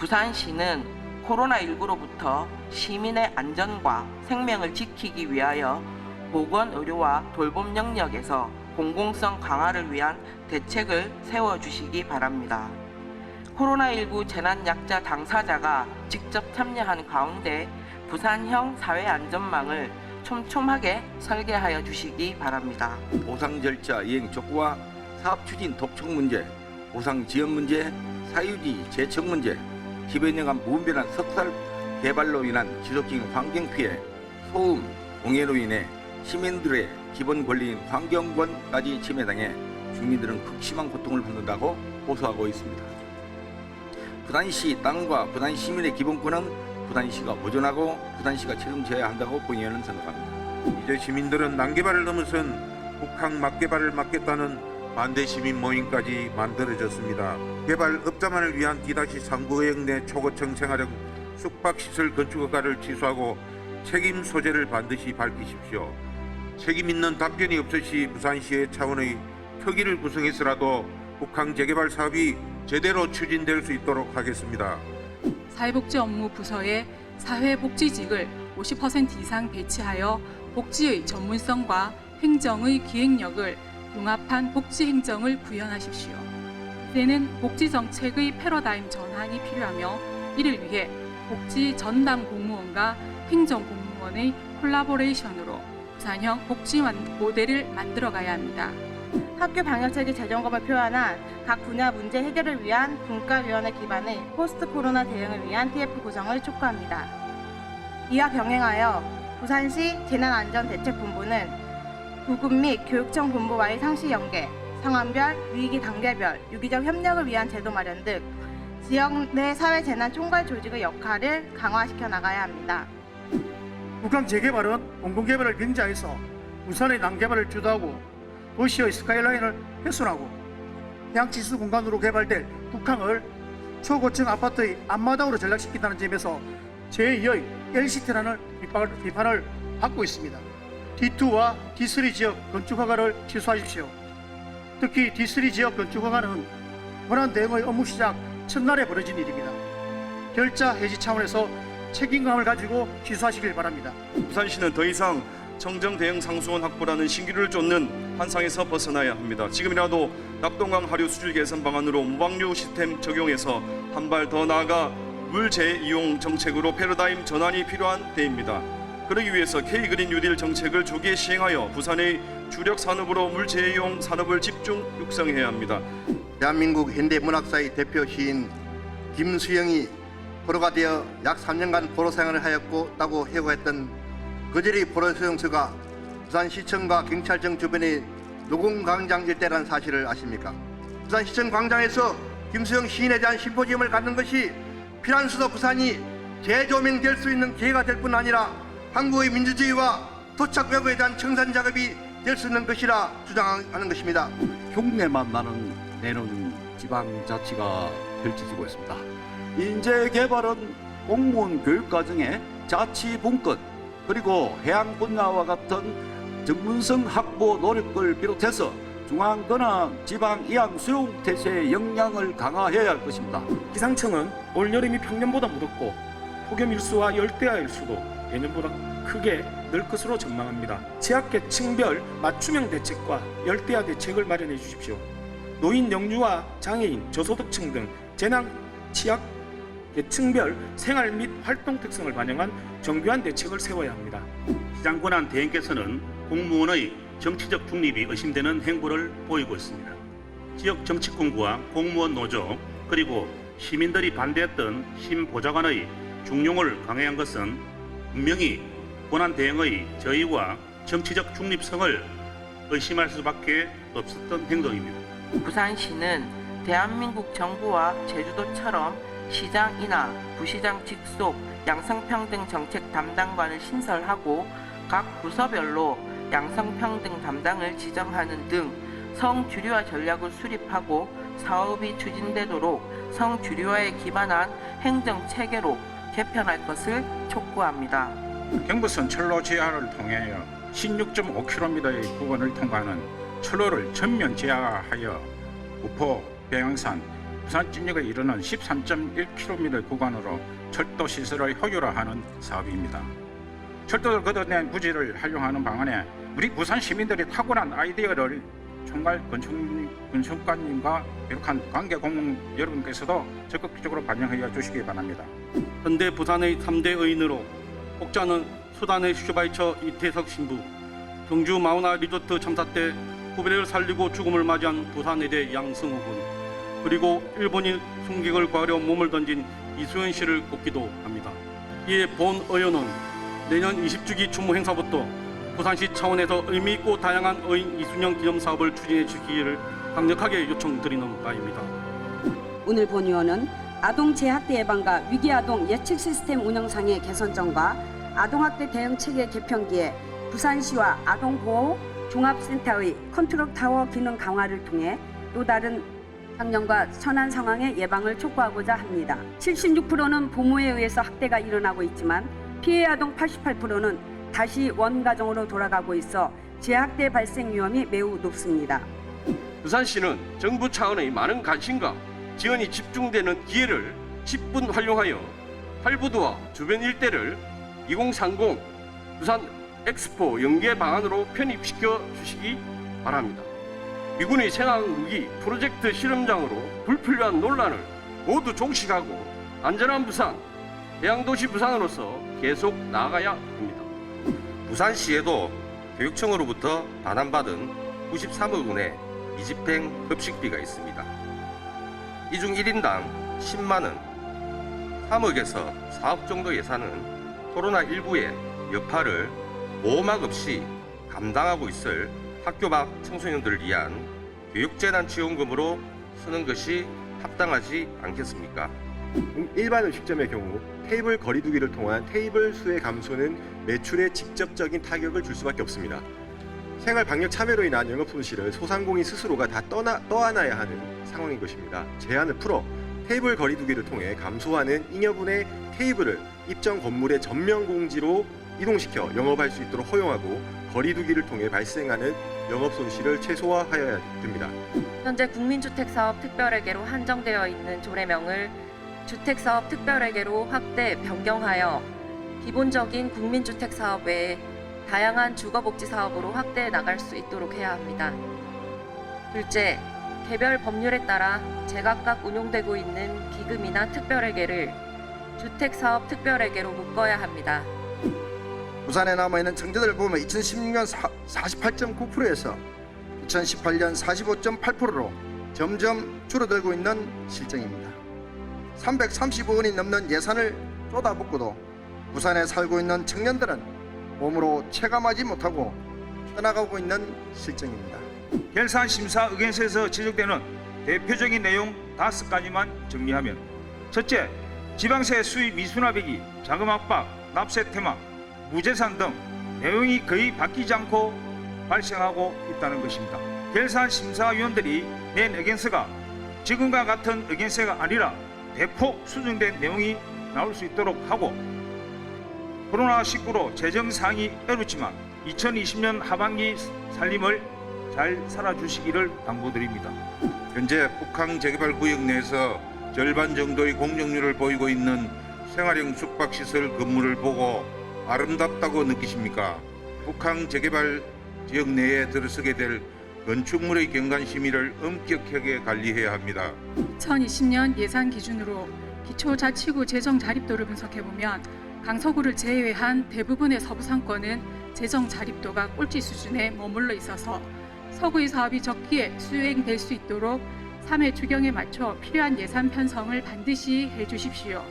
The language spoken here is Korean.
부산시는 코로나19로부터 시민의 안전과 생명을 지키기 위하여 보건의료와 돌봄 영역에서 공공성 강화를 위한 대책을 세워주시기 바랍니다. 코로나19 재난약자 당사자가 직접 참여한 가운데 부산형 사회안전망을 촘촘하게 설계하여 주시기 바랍니다. 보상 절차 이행 촉구와 사업 추진 독촉 문제, 보상 지원 문제, 사유지 재청 문제, 10여 년간 무분별한 석달 개발로 인한 지속적인 환경 피해, 소음, 공해로 인해 시민들의 기본 권리인 환경권까지 침해당해 주민들은 극심한 고통을 받는다고 호소하고 있습니다. 부산시 땅과 부산 시민의 기본권은 부산시가 보존하고 부산시가 책임져야 한다고 본의원은 생각합니다. 이제 시민들은 난개발을 넘어선 북한 막개발을 막겠다는 반대 시민 모임까지 만들어졌습니다. 개발업자만을 위한 D-39의획 내 초고층 생활형 숙박시설 건축허가를 취소하고 책임 소재를 반드시 밝히십시오. 책임 있는 답변이 없으시 부산시의 차원의 특위를 구성해서라도 북한 재개발 사업이 제대로 추진될 수 있도록 하겠습니다. 사회복지업무 부서에 사회복지직을 50% 이상 배치하여 복지의 전문성과 행정의 기획력을 융합한 복지행정을 구현하십시오. 이제는 복지정책의 패러다임 전환이 필요하며 이를 위해 복지 전담 공무원과 행정공무원의 콜라보레이션으로 부산형 복지 모델을 만들어가야 합니다. 학교 방역체계 재점검을 표현한 각 분야 문제 해결을 위한 분과위원회 기반의 포스트 코로나 대응을 위한 TF 구성을 촉구합니다. 이와 병행하여 부산시 재난안전대책본부는 구급 및 교육청 본부와의 상시 연계, 상황별, 위기 단계별, 유기적 협력을 위한 제도 마련 등 지역 내 사회재난 총괄 조직의 역할을 강화시켜 나가야 합니다. 북한 재개발은 공공개발을 경지하여서 부산의 난개발을 주도하고 도시의 스카이라인을 훼손하고 해양치수 공간으로 개발될 북한을 초고층 아파트의 앞마당으로 전락시킨다는 점에서 제2의 LCT라는 비판을 받고 있습니다. D2와 D3 지역 건축허가를 취소하십시오. 특히 D3 지역 건축허가는 권한 대응의 업무 시작 첫날에 벌어진 일입니다. 결자 해지 차원에서 책임감을 가지고 취소하시길 바랍니다. 부산시는 더 이상 청정 대응 상수원 확보라는 신기루를 쫓는 환상에서 벗어나야 합니다. 지금이라도 낙동강 하류 수질 개선 방안으로 무방류 시스템 적용해서 한 발 더 나아가 물 재이용 정책으로 패러다임 전환이 필요한 때입니다. 그러기 위해서 K그린 뉴딜 정책을 조기에 시행하여 부산의 주력 산업으로 물 재이용 산업을 집중 육성해야 합니다. 대한민국 현대문학사의 대표 시인 김수영이 포로가 되어 약 3년간 포로 생활을 하였다고 회고했던 그들의 포로 소용서가 부산시청과 경찰청 주변의 노공광장 일대라는 사실을 아십니까? 부산시청 광장에서 김수영 시인에 대한 심포지엄을 갖는 것이 피난수도 부산이 재조명될 수 있는 기회가 될 뿐 아니라 한국의 민주주의와 토착 외교에 대한 청산 작업이 될 수 있는 것이라 주장하는 것입니다. 흉내만 내는 지방자치가 펼쳐지고 있습니다. 인재 개발은 공무원 교육 과정의 자치 분권 그리고 해양 분야와 같은 전문성 확보 노력을 비롯해서 중앙 권한 지방 이양 수용 태세의 역량을 강화해야 할 것입니다. 기상청은 올 여름이 평년보다 무덥고 폭염 일수와 열대야 일수도 예년보다 크게 늘 것으로 전망합니다. 취약계층별 맞춤형 대책과 열대야 대책을 마련해 주십시오. 노인, 영유아, 장애인, 저소득층 등 재난 취약 계층별 생활 및 활동 특성을 반영한 정교한 대책을 세워야 합니다. 시장 권한 대행께서는 공무원의 정치적 중립이 의심되는 행보를 보이고 있습니다. 지역 정치공부와 공무원 노조 그리고 시민들이 반대했던 심보좌관의 중용을 강행한 것은 분명히 권한 대행의 저희와 정치적 중립성을 의심할 수밖에 없었던 행동입니다. 부산시는 대한민국 정부와 제주도처럼 시장이나 부시장 직속 양성평등 정책 담당관을 신설하고 각 부서별로 양성평등 담당을 지정하는 등 성주류화 전략을 수립하고 사업이 추진되도록 성주류화에 기반한 행정체계로 개편할 것을 촉구합니다. 경부선 철로 지하를 통해 16.5km의 부근을 통과하는 철로를 전면 지하하여 우포, 병양산, 부산 진역에 이르는 13.1km 구간으로 철도 시설을 효율화하는 사업입니다. 철도를 걷어낸 부지를 활용하는 방안에 우리 부산 시민들이 탁월한 아이디어를 총괄 건축관님과 비롯한 관계 공무원 여러분께서도 적극적으로 반영하여 주시기 바랍니다. 현대 부산의 3대 의인으로 혹자는 수단의 슈바이처 이태석 신부, 경주 마우나 리조트 참사 때 후배를 살리고 죽음을 맞이한 부산의대 양승호 군, 그리고 일본인 승객을 구하려 몸을 던진 이수연 씨를 꼽기도 합니다. 이에 본 의원은 내년 20주기 추모 행사부터 부산시 차원에서 의미있고 다양한 의인 이순영 기념 사업을 추진해 주기를 강력하게 요청드리는 바입니다. 오늘 본 의원은 아동 재학대 예방과 위기아동 예측 시스템 운영상의 개선점과 아동학대 대응 체계 개편기에 부산시와 아동보호 종합센터의 컨트롤 타워 기능 강화를 통해 또 다른 학년과 천안 상황의 예방을 촉구하고자 합니다. 76%는 부모에 의해서 학대가 일어나고 있지만 피해 아동 88%는 다시 원가정으로 돌아가고 있어 재학대 발생 위험이 매우 높습니다. 부산시는 정부 차원의 많은 관심과 지원이 집중되는 기회를 10분 활용하여 활부두와 주변 일대를 2030 부산 엑스포 연계 방안으로 편입시켜 주시기 바랍니다. 미군의 생화무기 프로젝트 실험장으로 불필요한 논란을 모두 종식하고 안전한 부산, 해양도시 부산으로서 계속 나아가야 합니다. 부산시에도 교육청으로부터 반환받은 93억 원의 미집행 급식비가 있습니다. 이 중 1인당 10만 원, 3억에서 4억 정도 예산은 코로나19의 여파를 보호막 없이 감당하고 있을 학교 밖 청소년들을 위한 교육재난지원금으로 쓰는 것이 합당하지 않겠습니까? 일반 음식점의 경우 테이블 거리두기를 통한 테이블 수의 감소는 매출에 직접적인 타격을 줄 수밖에 없습니다. 생활 방역 참여로 인한 영업 손실을 소상공인 스스로가 다 떠안아야 하는 상황인 것입니다. 제한을 풀어 테이블 거리두기를 통해 감소하는 잉여분의 테이블을 입점 건물의 전면 공지로 이동시켜 영업할 수 있도록 허용하고 거리두기를 통해 발생하는 영업 손실을 최소화하여야 됩니다. 현재 국민주택사업 특별회계로 한정되어 있는 조례명을 주택사업 특별회계로 확대 변경하여 기본적인 국민주택사업 외에 다양한 주거복지사업으로 확대해 나갈 수 있도록 해야 합니다. 둘째, 개별 법률에 따라 제각각 운용되고 있는 기금이나 특별회계를 주택사업 특별회계로 묶어야 합니다. 부산에 남아있는 청재들을 보면 2016년 48.9%에서 2018년 45.8%로 점점 줄어들고 있는 실정입니다. 335원이 넘는 예산을 쏟아붓고도 부산에 살고 있는 청년들은 몸으로 체감하지 못하고 떠나가고 있는 실정입니다. 결산 심사 의견서에서 지적되는 대표적인 내용 5가지만 정리하면, 첫째, 지방세 수입 미수납액이 자금 압박, 납세 퇴마, 무제산 등 내용이 거의 바뀌지 않고 발생하고 있다는 것입니다. 결산 심사위원들이 낸 의견서가 지금과 같은 의견서가 아니라 대폭 수정된 내용이 나올 수 있도록 하고, 코로나19로 재정 상이 어렵지만 2020년 하반기 살림을 잘 살아주시기를 당부드립니다. 현재 북한 재개발 구역 내에서 절반 정도의 공정률을 보이고 있는 생활형 숙박시설 건물을 보고 아름답다고 느끼십니까? 북한 재개발 지역 내에 들어서게 될 건축물의 경관 심의를 엄격하게 관리해야 합니다. 2020년 예산 기준으로 기초자치구 재정 자립도를 분석해보면 강서구를 제외한 대부분의 서부 상권은 재정 자립도가 꼴찌 수준에 머물러 있어서 서구의 사업이 적기에 수행될 수 있도록 3회 추경에 맞춰 필요한 예산 편성을 반드시 해주십시오.